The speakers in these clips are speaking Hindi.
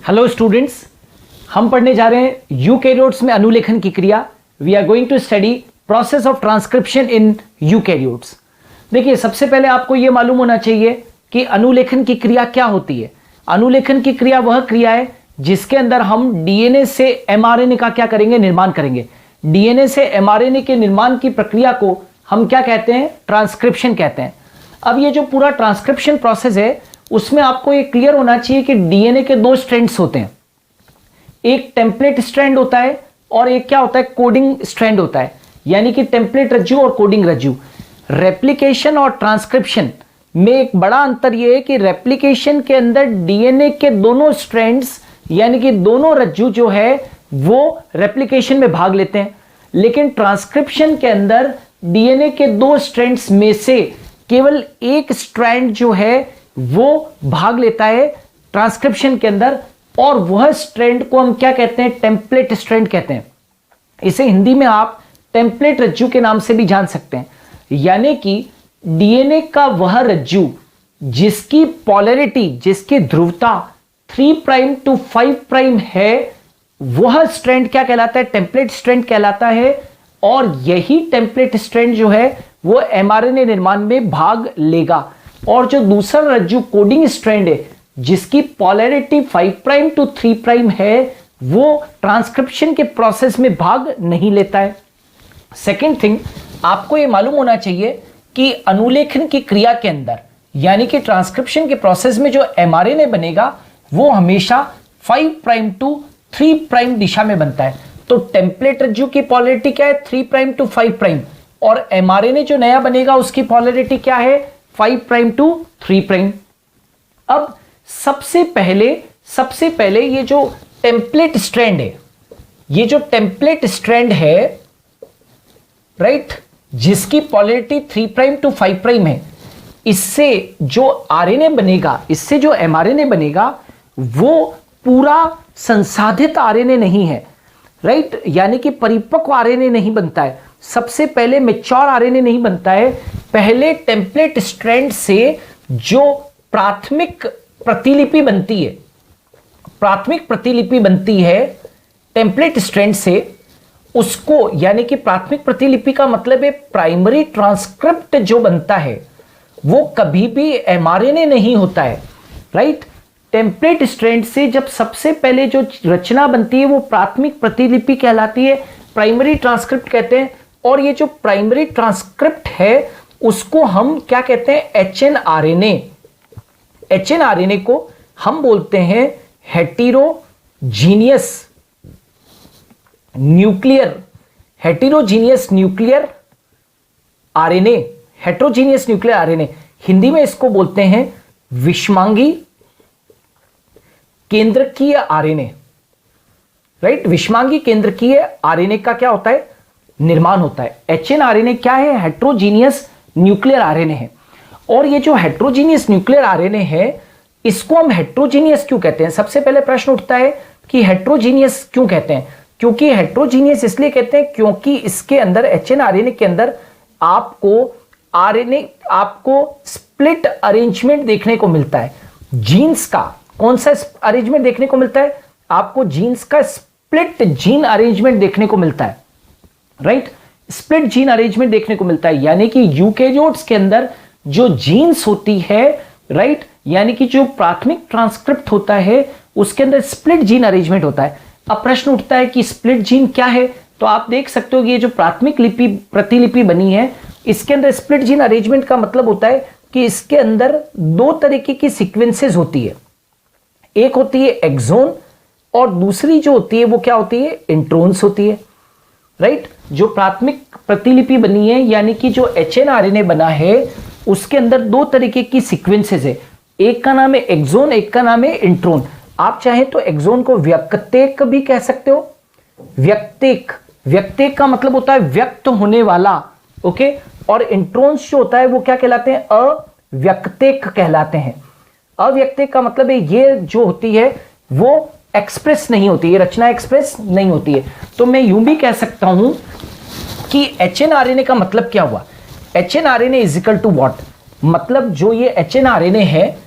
हेलो स्टूडेंट्स, हम पढ़ने जा रहे हैं यूकैरियोट्स में अनुलेखन की क्रिया। We are going to study process of transcription in eukaryotes. देखिए, सबसे पहले आपको यह मालूम होना चाहिए कि अनुलेखन की क्रिया क्या होती है। अनुलेखन की क्रिया वह क्रिया है जिसके अंदर हम डीएनए से एमआरएनए का क्या करेंगे, निर्माण करेंगे। डीएनए से एमआरएनए के निर्माण की प्रक्रिया को हम क्या कहते हैं, ट्रांसक्रिप्शन कहते हैं। अब ये जो पूरा ट्रांसक्रिप्शन प्रोसेस है उसमें आपको ये क्लियर होना चाहिए कि डीएनए के दो स्ट्रैंड्स होते हैं। एक टेम्पलेट स्ट्रैंड होता है और एक क्या होता है, कोडिंग स्ट्रैंड होता है, यानी कि टेम्पलेट रज्जु और कोडिंग रज्जु। रेप्लिकेशन और ट्रांसक्रिप्शन में एक बड़ा अंतर यह है कि रेप्लिकेशन के अंदर डीएनए के दोनों स्ट्रैंड्स यानी कि दोनों रज्जु जो है वो रेप्लिकेशन में भाग लेते हैं, लेकिन ट्रांसक्रिप्शन के अंदर डीएनए के दो स्ट्रैंड्स में से केवल एक स्ट्रैंड जो है वो भाग लेता है ट्रांसक्रिप्शन के अंदर, और वह स्ट्रैंड को हम क्या कहते हैं, टेम्पलेट स्ट्रैंड कहते हैं। इसे हिंदी में आप टेम्पलेट रज्जु के नाम से भी जान सकते हैं। यानी कि डीएनए का वह रज्जु जिसकी पोलैरिटी, जिसकी ध्रुवता 3 प्राइम टू 5 प्राइम है, वह स्ट्रैंड क्या कहलाता है, टेम्पलेट स्ट्रैंड कहलाता है। और यही टेम्पलेट स्ट्रैंड जो है वो एमआरएनए निर्माण में भाग लेगा। और जो दूसरा रज्जु कोडिंग स्ट्रैंड है जिसकी पोलैरिटी 5 प्राइम टू 3 प्राइम है, वो ट्रांसक्रिप्शन के प्रोसेस में भाग नहीं लेता है। सेकेंड थिंग, आपको यह मालूम होना चाहिए कि अनुलेखन की क्रिया के अंदर यानी कि ट्रांसक्रिप्शन के प्रोसेस में जो एमआरएनए बनेगा वो हमेशा 5 प्राइम टू 3 प्राइम दिशा में बनता है। तो टेम्पलेट रज्जु की पोलैरिटी क्या है, 3 प्राइम टू 5 प्राइम, और एमआरएनए जो नया बनेगा उसकी पोलैरिटी क्या है, 5 प्राइम टू 3 प्राइम। अब सबसे पहले ये जो टेम्पलेट स्ट्रैंड है, ये जो टेम्पलेट स्ट्रैंड है राइट, जिसकी पोलैरिटी 3 प्राइम टू 5 प्राइम है, इससे जो आरएनए बनेगा, इससे जो एमआरएनए बनेगा वो पूरा संसाधित आरएनए नहीं है राइट, यानी कि परिपक्व आरएनए नहीं बनता है। सबसे पहले मैच्योर आरएनए नहीं बनता है। पहले टेम्पलेट स्ट्रैंड से जो प्राथमिक प्रतिलिपि बनती है, प्राथमिक प्रतिलिपि बनती है टेम्पलेट स्ट्रैंड से, उसको यानी कि प्राथमिक प्रतिलिपि का मतलब है प्राइमरी ट्रांसक्रिप्ट जो बनता है वो कभी भी एमआरएनए नहीं होता है राइट। टेम्पलेट स्ट्रैंड से जब सबसे पहले जो रचना बनती है वो प्राथमिक प्रतिलिपि कहलाती है, प्राइमरी ट्रांसक्रिप्ट कहते हैं। और ये जो प्राइमरी ट्रांसक्रिप्ट है उसको हम क्या कहते हैं, एचएनआरएनए। एचएनआरएनए को हम बोलते हैं heterogeneous nuclear RNA. Heterogeneous nuclear RNA, Hindi में इसको बोलते हैं विषमांगी केंद्रकीय आरएनए राइट। विषमांगी केंद्रकीय आरएनए का क्या होता है, निर्माण होता है। एचएनआरएनए क्या है, हेटेरोजीनियस न्यूक्लियर आरएनए है। और ये जो हेटेरोजीनियस न्यूक्लियर आरएनए है इसको हम हेटेरोजीनियस क्यों कहते हैं। सबसे पहले प्रश्न उठता है कि हेटेरोजीनियस क्यों कहते हैं। क्योंकि हेटेरोजीनियस इसलिए कहते हैं क्योंकि इसके अंदर, एचएनआरएनए के अंदर आपको स्प्लिट अरेंजमेंट देखने को मिलता है। जीन्स का कौन सा अरेंजमेंट देखने को मिलता है, आपको जीन्स का स्प्लिट जीन अरेंजमेंट देखने को मिलता है राइट। स्प्लिट जीन अरेंजमेंट देखने को मिलता है, यानी कि यूकैरियोट्स के अंदर जो जीन्स होती है राइट, यानी कि जो प्राथमिक ट्रांसक्रिप्ट होता है उसके अंदर स्प्लिट जीन अरेंजमेंट होता है। अब प्रश्न उठता है कि स्प्लिट जीन क्या है, तो आप देख सकते हो कि ये जो प्राथमिक प्रतिलिपि बनी है इसके अंदर स्प्लिट जीन अरेंजमेंट का मतलब होता है कि इसके अंदर दो तरीके की सीक्वेंसेस होती है। एक होती है एक्सोन और दूसरी जो होती है वो क्या होती है, इंट्रोन्स होती है राइट। जो प्राथमिक प्रतिलिपि बनी है यानी कि जो एचएनआरएनए बना है उसके अंदर दो तरीके की सीक्वेंसेस है, एक का नाम है एक्सोन, एक का नाम है इंट्रोन। आप चाहें तो एक्सोन को व्यक्तेक भी कह सकते हो। व्यक्तेक का मतलब होता है व्यक्त होने वाला, ओके। और इंट्रोन्स जो होता है वो क्या कहलाते हैं, अव्यक्तेक कहलाते हैं। अव्यक्तेक का मतलब है ये जो होती है वो एक्सप्रेस नहीं होती, ये रचना एक्सप्रेस नहीं होती है। तो मैं यूं भी कह सकता हूं कि एचएनआरएनए का मतलब क्या हुआ, hnRNA is equal to what, मतलब जो ये एचएनआरएनए है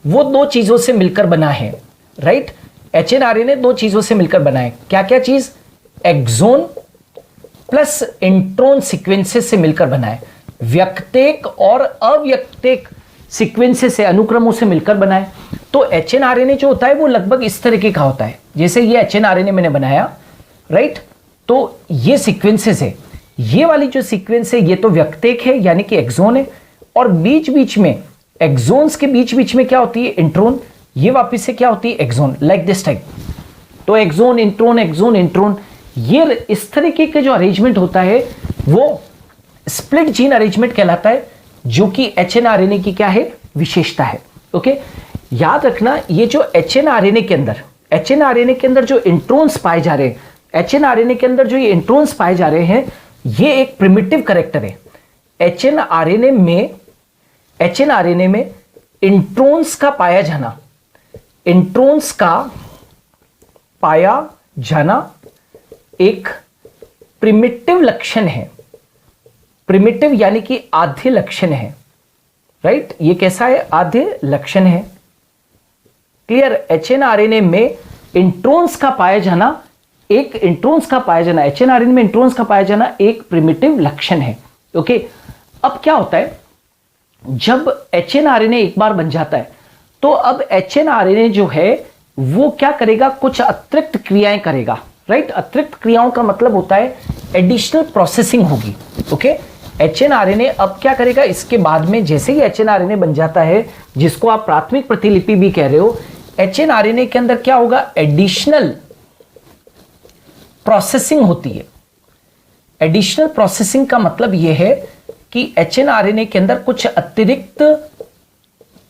वो दो चीजों से मिलकर बना है राइट। HNRNA दो चीजों से मिलकर बना है। क्या क्या चीज? एक्सोन प्लस इंट्रोन सीक्वेंसेस से मिलकर बना है। व्यक्तेक और अव्यक्तेक सीक्वेंसेस से, अनुक्रमों से मिलकर बना है। तो HNRNA जो होता है वो लगभग इस तरीके का होता है, जैसे ये HNRNA मैंने बनाया, राइट। तो ये सीक्वेंसेस है, ये वाली जो सीक्वेंस है ये तो व्यक्तेक है यानी कि एक्सोन है, और बीच बीच में एक्सोन्स के बीच बीच में क्या होती है? इंट्रोन। ये वापस से क्या होती है? Exon, like this type. तो एक्सोन इंट्रोन, एक्सोन इंट्रोन, ये इस तरीके का जो अरेंजमेंट होता है वो स्प्लिट जीन अरेंजमेंट कहलाता है, जो कि HNRNA की क्या है? विशेषता है। ओके, याद रखना ये जो HNRNA के अंदर जो इंट्रोन्स पाए जा रहे हैं, HNRNA के अंदर जो ये इंट्रोन्स पाए जा रहे हैं, ये एक प्रिमिटिव कैरेक्टर है। HNRNA में इंट्रोन्स का पाया जाना एक प्रिमिटिव लक्षण है। प्रिमिटिव यानी कि आद्य लक्षण है, राइट। ये कैसा है? आद्य लक्षण है। क्लियर? HNRNA में इंट्रोन्स का पाया जाना HNRNA में इंट्रोन्स का पाया जाना एक प्रिमिटिव लक्षण है। ओके, अब क्या होता है जब HNRNA एक बार बन जाता है तो अब HNRNA जो है वो क्या करेगा? कुछ अतिरिक्त क्रियाएं करेगा, राइट। अतिरिक्त क्रियाओं का मतलब होता है एडिशनल प्रोसेसिंग होगी। ओके, HNRNA अब क्या करेगा? इसके बाद में जैसे ही HNRNA बन जाता है, जिसको आप प्राथमिक प्रतिलिपि भी कह रहे हो, HNRNA के अंदर क्या होगा? एडिशनल प्रोसेसिंग होती है। एडिशनल प्रोसेसिंग का मतलब यह है कि HNRNA के अंदर कुछ अतिरिक्त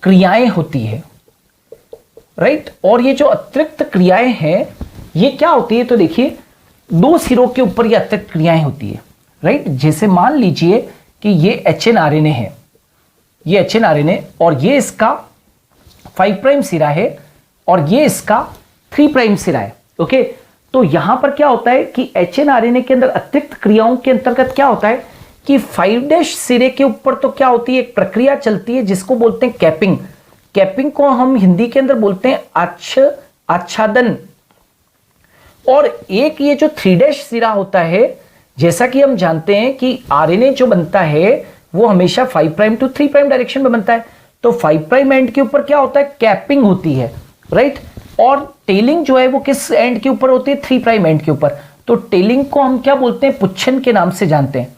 क्रियाएं होती है, राइट। और ये जो अतिरिक्त क्रियाएं हैं ये क्या होती है? तो देखिए, दो सिरों के ऊपर ये अतिरिक्त क्रियाएं होती है, राइट। जैसे मान लीजिए कि ये HNRNA है, ये HNRNA, और ये इसका 5' सिरा है और ये इसका 3' सिरा है। ओके, तो यहां पर क्या होता है कि HNRNA के अंदर अतिरिक्त क्रियाओं के अंतर्गत क्या होता है कि 5' सिरे के ऊपर तो क्या होती है? एक प्रक्रिया चलती है जिसको बोलते हैं कैपिंग। कैपिंग को हम हिंदी के अंदर बोलते हैं आच्छादन। और एक ये जो 3' सिरा होता है, जैसा कि हम जानते हैं कि RNA जो बनता है वो हमेशा 5' टू 3' डायरेक्शन में बनता है। तो 5' एंड के ऊपर क्या होता है? कैपिंग होती है, राइट। और टेलिंग जो है वो किस एंड के ऊपर होती है? 3' एंड के ऊपर। तो टेलिंग को हम क्या बोलते हैं? पुच्छन के नाम से जानते हैं।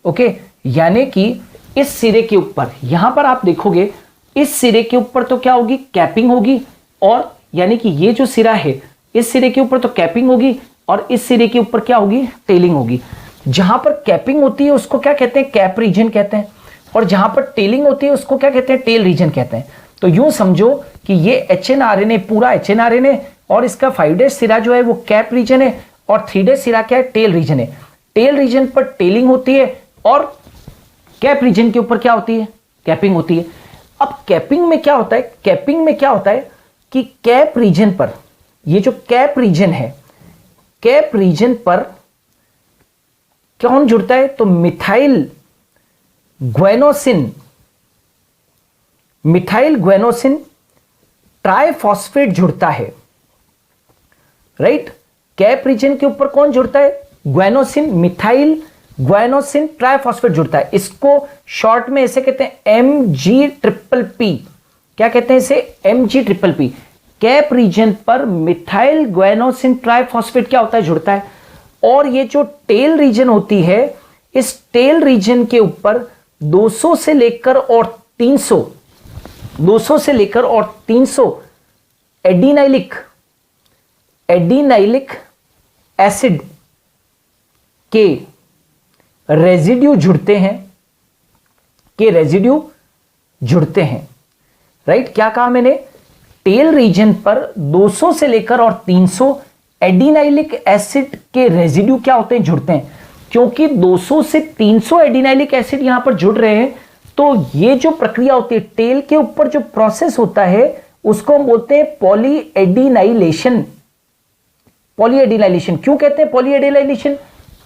ओके, यानी कि इस सिरे के ऊपर, यहां पर आप देखोगे इस सिरे के ऊपर तो क्या होगी? कैपिंग होगी। और यानी कि ये जो सिरा है इस सिरे के ऊपर तो कैपिंग होगी और इस सिरे के ऊपर क्या होगी? टेलिंग होगी। जहां पर कैपिंग होती है उसको क्या कहते हैं? कैप रीजन कहते हैं। और जहां पर टेलिंग होती है उसको क्या कहते हैं? टेल रीजन कहते हैं। तो यूं समझो कि ये HNRNA, पूरा HNRNA, और इसका 5' सिरा जो है वो कैप रीजन है और 3' सिरा क्या है? टेल रीजन है। टेल रीजन पर टेलिंग होती है और कैप रीजन के ऊपर क्या होती है? कैपिंग होती है। अब कैपिंग में क्या होता है? कैपिंग में क्या होता है कि कैप रीजन पर, ये जो कैप रीजन है, कैप रीजन पर कौन जुड़ता है? तो मिथाइल ग्वेनोसिन ट्राइफॉस्फेट जुड़ता है, राइट। कैप रीजन के ऊपर कौन जुड़ता है? मिथाइल ग्वेनोसिन ट्राइफॉस्फेट जुड़ता है। इसको शॉर्ट में ऐसे कहते हैं MG+P। क्या कहते हैं इसे? MG+P। कैप रीजन पर मिथाइल ग्वेनोसिन ट्राइफॉस्फेट क्या होता है? जुड़ता है। और ये जो टेल रीजन होती है, इस टेल रीजन के ऊपर 200 से लेकर और 300 एडिनाइलिक एसिड के रेजिड्यू जुड़ते हैं, राइट। क्या कहा मैंने? टेल रीजन पर 200 से लेकर और 300 एडिनाइलिक एसिड के रेजिड्यू क्या होते हैं? जुड़ते हैं। क्योंकि 200 से 300 एडिनाइलिक एसिड यहां पर जुड़ रहे हैं, तो ये जो प्रक्रिया होती है, टेल के ऊपर जो प्रोसेस होता है उसको हम बोलते हैं पॉलीएडिनाइलेशन। क्यों कहते हैं पॉलीएडिनाइलेशन?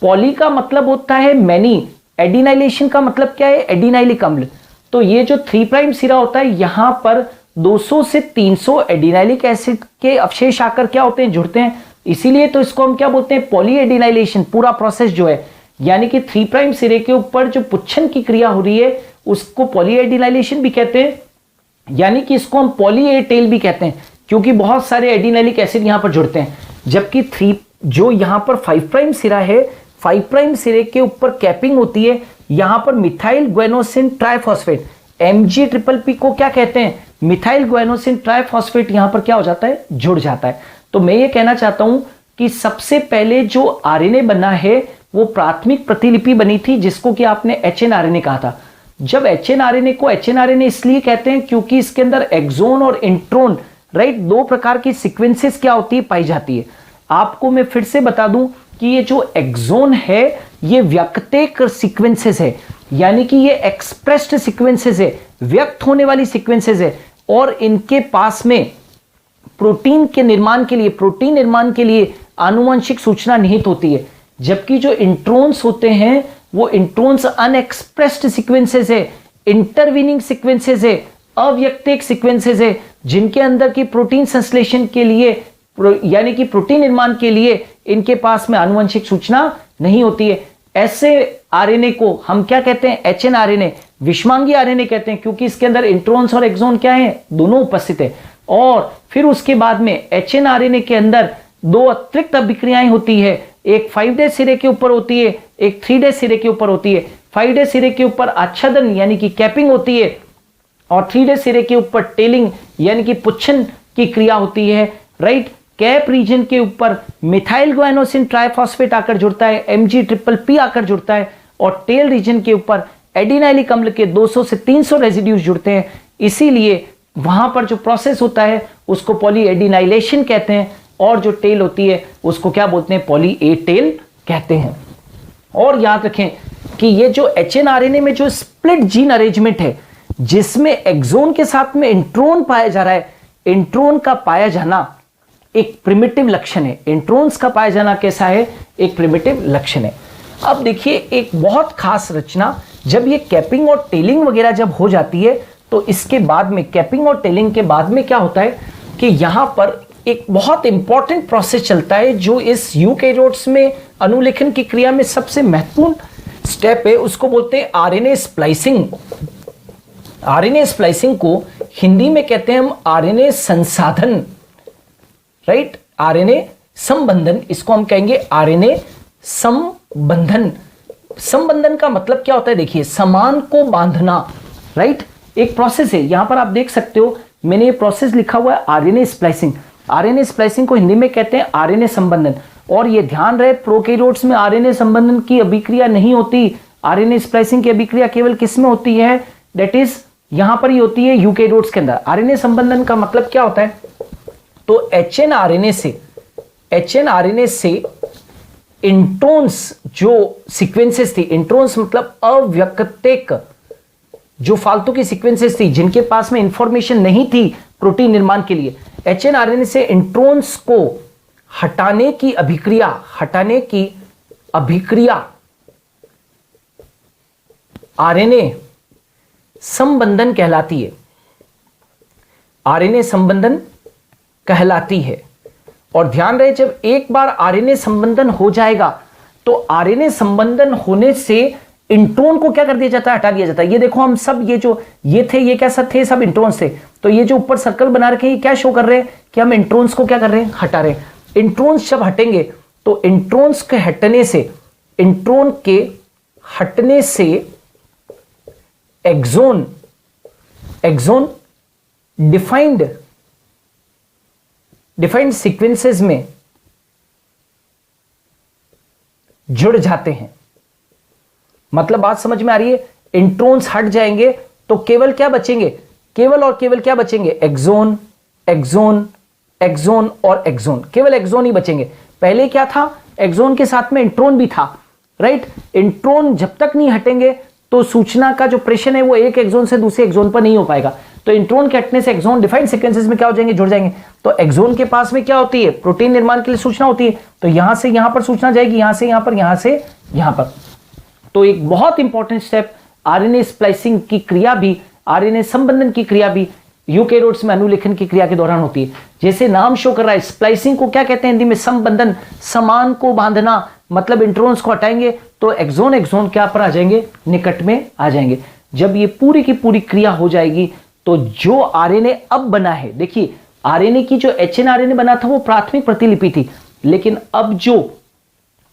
पॉली का मतलब होता है मैनी, एडिनाइलेशन का मतलब क्या है? एडिनाइलिक अम्ल। तो ये जो 3' सिरा होता है यहां पर 200 से 300 एडिनाइलिक एसिड के अवशेष आकर क्या होते हैं, जुड़ते हैं। इसीलिए तो इसको हम क्या बोलते हैं, पॉली एडिनाइलेशन। पूरा प्रोसेस जो है यानी कि 3 प्राइम सिरे के ऊपर जो पुच्छन की क्रिया हो रही है उसको पॉली एडिनाइलेशन भी कहते हैं, यानी कि इसको हम पॉली ए टेल भी कहते हैं, क्योंकि बहुत सारे एडिनाइलिक एसिड यहां पर जुड़ते हैं। जबकि 3 जो यहां पर 5 प्राइम सिरा है, 5 प्राइम सिरे के ऊपर कैपिंग होती है, यहां पर मिथाइल ग्वेनोसिन ट्राइफॉस्फेट, MgPP को क्या कहते हैं, मिथाइल ग्वेनोसिन ट्राइफॉस्फेट यहां पर क्या हो जाता है, जुड़ जाता है। तो मैं ये कहना चाहता हूं कि सबसे पहले जो आरएनए बना है वो प्राथमिक प्रतिलिपि बनी थी, जिसको कि आपने HNRNA कहा था। जब HNRNA को HNRNA इसलिए कहते हैं क्योंकि इसके अंदर एक्सोन और इंट्रोन, राइट, 2 प्रकार की सीक्वेंसेस क्या होती है, पाई जाती है। आपको मैं फिर से बता दूं कि ये जो एक्सोन है ये व्यक्तेक सीक्वेंसेस है, यानी कि ये एक्सप्रेस्ड सीक्वेंसेस है, व्यक्त होने वाली सीक्वेंसेस है, और इनके पास में प्रोटीन के निर्माण के लिए, प्रोटीन निर्माण के लिए आनुवंशिक सूचना निहित होती है। जबकि जो इंट्रोन्स होते हैं वो इंट्रोन्स अनएक्सप्रेस्ड सीक्वेंसेस है, इंटरवीनिंग सीक्वेंसेस है, अव्यक्तिक सीक्वेंसेस है, जिनके अंदर की प्रोटीन संश्लेषण के लिए यानी कि प्रोटीन निर्माण के लिए इनके पास में आनुवंशिक सूचना नहीं होती है। ऐसे आरएनए को हम क्या कहते हैं, HNRNA, विषमांगी आरएनए कहते हैं, क्योंकि इसके अंदर इंट्रोन्स और एक्सोन क्या है, दोनों उपस्थित है। और फिर उसके बाद में HNRNA के अंदर 2 अतिरिक्त अभिक्रियाएं होती है, एक 5 डे सिरे के ऊपर होती है, एक 3 डे सिरे के ऊपर होती है। 5 डे सिरे के ऊपर आच्छादन यानी कि कैपिंग होती है, और 3 डे सिरे के ऊपर टेलिंग यानी कि पुच्छन की क्रिया होती है, राइट। कैप रीजन के ऊपर मिथाइल ग्वाइनोसिन ट्राइफॉस्फेट आकर जुड़ता है, MgPP आकर जुड़ता है, और टेल रीजन के ऊपर एडिनाइलिक अम्ल के 200 से 300 रेजिड्यूज जुड़ते हैं। इसीलिए वहां पर जो प्रोसेस होता है उसको पॉली एडिनाइलेशन कहते हैं, और जो टेल होती है उसको क्या बोलते हैं, पॉली ए टेल कहते हैं। और याद रखें कि ये जो HNRNA में जो स्प्लिट जीन अरेंजमेंट है, जिसमें एक्सोन के साथ में इंट्रोन पाया जा रहा है, इंट्रोन का पाया जाना एक प्रिमिटिव लक्षण है। इंट्रोन्स का पाया जाना कैसा है, एक प्रिमिटिव लक्षण है। अब देखिए एक बहुत खास रचना, जब ये कैपिंग और टेलिंग वगैरह जब हो जाती है तो इसके बाद में, कैपिंग और टेलिंग के बाद में क्या होता है कि यहां पर एक बहुत इंपॉर्टेंट प्रोसेस चलता है, जो इस यूकैरियोट्स में अनुलेखन की क्रिया में सबसे महत्वपूर्ण स्टेप है, उसको बोलते हैं आरएनए स्प्लाइसिंग। आरएनए स्प्लाइसिंग को हिंदी में कहते हैं हम आरएनए संसाधन, राइट, आरएनए संबंधन, इसको हम कहेंगे आरएनए संबंधन। संबंधन का मतलब क्या होता है, देखिए समान को बांधना, राइट, एक प्रोसेस है। यहां पर आप देख सकते हो मैंने ये प्रोसेस लिखा हुआ है आरएनए स्प्लाइसिंग। आरएनए स्प्लाइसिंग को हिंदी में कहते हैं आरएनए संबंधन। और ये ध्यान रहे प्रोकैरियोट्स में आरएनए संबंधन की अभिक्रिया नहीं होती, आरएनए स्प्लाइसिंग की अभिक्रिया केवल किस में होती है, दैट इज यहां पर ही होती है यूकैरियोट्स के अंदर। आरएनए संबंधन का मतलब क्या होता है, तो HNRNA से इंट्रोन्स जो सीक्वेंसेस थी, इंट्रोन्स मतलब अव्यक्तिक जो फालतू की सीक्वेंसेस थी, जिनके पास में इंफॉर्मेशन नहीं थी प्रोटीन निर्माण के लिए, HNRNA से इंट्रोन्स को हटाने की अभिक्रिया आरएनए संबंधन कहलाती है। आरएनए संबंधन कहलाती है। और ध्यान रहे जब एक बार आरएनए संबंधन हो जाएगा तो आरएनए संबंधन होने से इंट्रोन को क्या कर दिया जाता है, हटा दिया जाता है। ये देखो हम सब ये जो ये थे, ये कैसा थे, सब इंट्रोन्स थे। तो ये जो ऊपर सर्कल बना रखे हैं ये क्या शो कर रहे हैं कि हम इंट्रोन्स को क्या कर रहे हैं, हटा रहे हैं। इंट्रोन्स जब हटेंगे तो इंट्रोन्स के हटने से, इंट्रोन के हटने से एक्सोन डिफाइंड सीक्वेंसेस में जुड़ जाते हैं। मतलब बात समझ में आ रही है, इंट्रोन्स हट जाएंगे तो केवल क्या बचेंगे, केवल और केवल क्या बचेंगे, एक्सोन एक्सोन एक्सोन और एक्सोन, केवल एक्सोन ही बचेंगे। पहले क्या था, एक्सोन के साथ में इंट्रोन भी था, राइट। इंट्रोन जब तक नहीं हटेंगे तो सूचना का जो प्रेषण है वो एक एक्सोन से दूसरे एक्सोन पर नहीं हो पाएगा। तो इंट्रोन के हटने से एक्सोन डिफाइंड सीक्वेंसेस में क्या हो जाएंगे, जुड़ जाएंगे। तो एक्सोन के पास में क्या होती है, प्रोटीन निर्माण के लिए सूचना होती है। तो यहां से यहां पर सूचना जाएगी, यहां से यहां पर, यहां से यहां पर। तो एक बहुत इंपॉर्टेंट स्टेप आरएनए स्प्लाइसिंग की क्रिया भी, आरएनए संबंधन की क्रिया भी यूकैरियोट्स में अनुलेखन की क्रिया के दौरान होती है। जैसे नाम शो कर रहा है, स्प्लाइसिंग को क्या कहते हैं हिंदी में? संबंधन, समान को बांधना, मतलब इंट्रोन्स को हटाएंगे तो एक्सोन क्या पर आ जाएंगे? निकट में आ जाएंगे। जब ये पूरी की पूरी क्रिया हो जाएगी तो जो आरएनए अब बना है, देखिए आरएनए की जो एचएनआरएनए बना था वो प्राथमिक प्रतिलिपि थी, लेकिन अब जो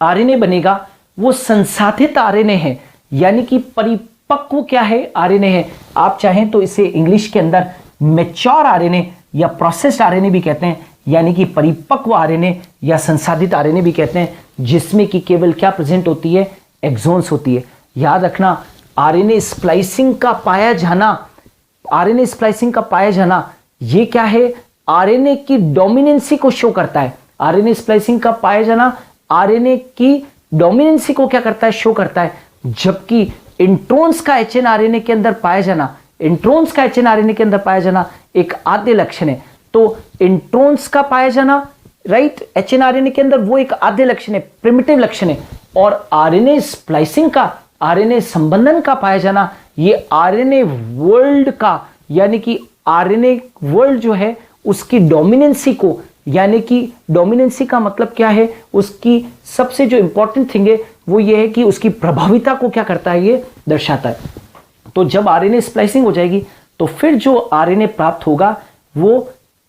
आरएनए बनेगा वो संसाधित आरएनए है, यानी कि परिपक्व क्या है? आरएनए है। आप चाहें तो इसे इंग्लिश के अंदर मैच्योर आरएनए या प्रोसेस्ड आरएनए भी कहते हैं, यानी कि परिपक्व आरएनए या संसाधित आरएनए भी कहते हैं, जिसमें कि केवल क्या प्रेजेंट होती है? एक्सोन्स होती है। याद रखना, आरएनए स्प्लाइसिंग का पाया जाना, आरएनए स्प्लाइसिंग का पाया जाना ये क्या है? आरएनए की डोमिनेंसी को शो करता है। आरएनए स्प्लाइसिंग का पाया जाना आरएनए की डोमिनेंसी को क्या करता है? शो करता है। जबकि इंट्रोन्स का एचएनआरएनए के अंदर पाया जाना, इंट्रोन्स का एचएनआरएनए के अंदर पाया जाना एक आद्य लक्षण है। तो इंट्रोन्स का पाया जाना, राइट, एचएनआरएनए के अंदर वो एक आद्य लक्षण है, प्रिमिटिव लक्षण है। और आरएनए स्प्लाइसिंग का, आरएनए संबंधन का पाया जाना ये आरएनए वर्ल्ड का, यानी कि आरएनए वर्ल्ड जो है उसकी डोमिनेंसी को, यानी कि डोमिनेंसी का मतलब क्या है? उसकी सबसे जो इंपॉर्टेंट थिंग है वो ये है कि उसकी प्रभाविता को क्या करता है? ये दर्शाता है। तो जब आरएनए स्प्लाइसिंग हो जाएगी तो फिर जो आरएनए प्राप्त होगा वो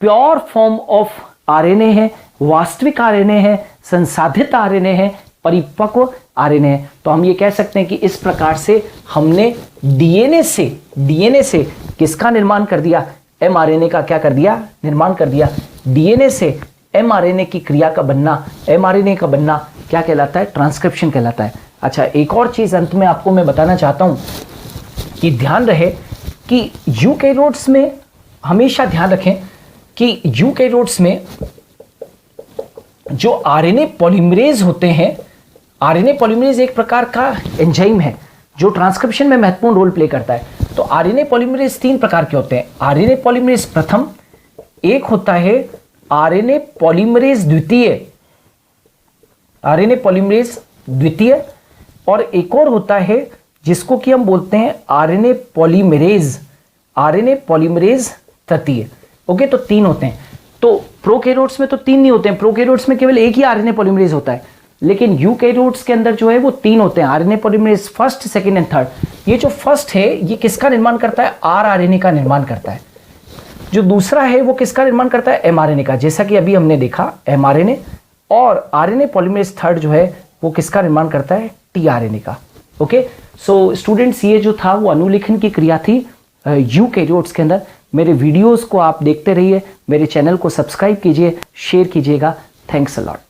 प्योर फॉर्म ऑफ आरएनए है, वास्तविक आरएनए है, संसाधित आरएनए है, परिपक्व आरएनए है। तो हम ये कह सकते हैं कि इस प्रकार से हमने डीएनए से किसका निर्माण कर दिया? एमआरएनए का क्या कर दिया? निर्माण कर दिया। डीएनए से एमआरएनए की क्रिया का बनना, एमआरएनए का बनना क्या कहलाता है? ट्रांसक्रिप्शन कहलाता है। अच्छा, एक और चीज अंत में आपको मैं बताना चाहता हूं कि ध्यान रहे कि यूकैरियोट्स में हमेशा ध्यान रखें कि यूकैरियोट्स में जो आरएनए पॉलीमरेज होते हैं, आरएनए पॉलीमरेज एक प्रकार का एंजाइम है जो ट्रांसक्रिप्शन में महत्वपूर्ण रोल प्ले करता है। तो आरएनए पॉलीमरेज 3 प्रकार के होते हैं। आरएनए पॉलीमरेज प्रथम, एक होता है आरएनए पॉलीमरेज द्वितीय, आरएनए पॉलीमरेज द्वितीय, और एक और होता है जिसको कि हम बोलते हैं आरएनए पॉलीमरेज तृतीय। ओके, तो 3 होते हैं। तो प्रोकैरियोट्स में तो 3 नहीं होते हैं, प्रोकैरियोट्स में केवल एक ही आरएनए पॉलीमरेज होता है, लेकिन यूकैरियोट्स के अंदर जो है वो 3 होते हैं, RNA polymerase first, second and third. ये जो फर्स्ट है ये किसका निर्माण करता है? आरआरएनए का निर्माण करता है। जो दूसरा है वो किसका निर्माण करता है? एमआरएनए का, जैसा कि अभी हमने देखा एमआरएनए। और आरएनए पॉलीमरेज थर्ड जो है वो किसका निर्माण करता है? टीआरएनए का। ओके, सो स्टूडेंट्स ये जो था वो अनुलेखन की क्रिया थी यूकैरियोट्स के अंदर। मेरे वीडियोस को आप देखते रहिए, मेरे चैनल को सब्सक्राइब कीजिए, शेयर कीजिएगा। Thanks a lot.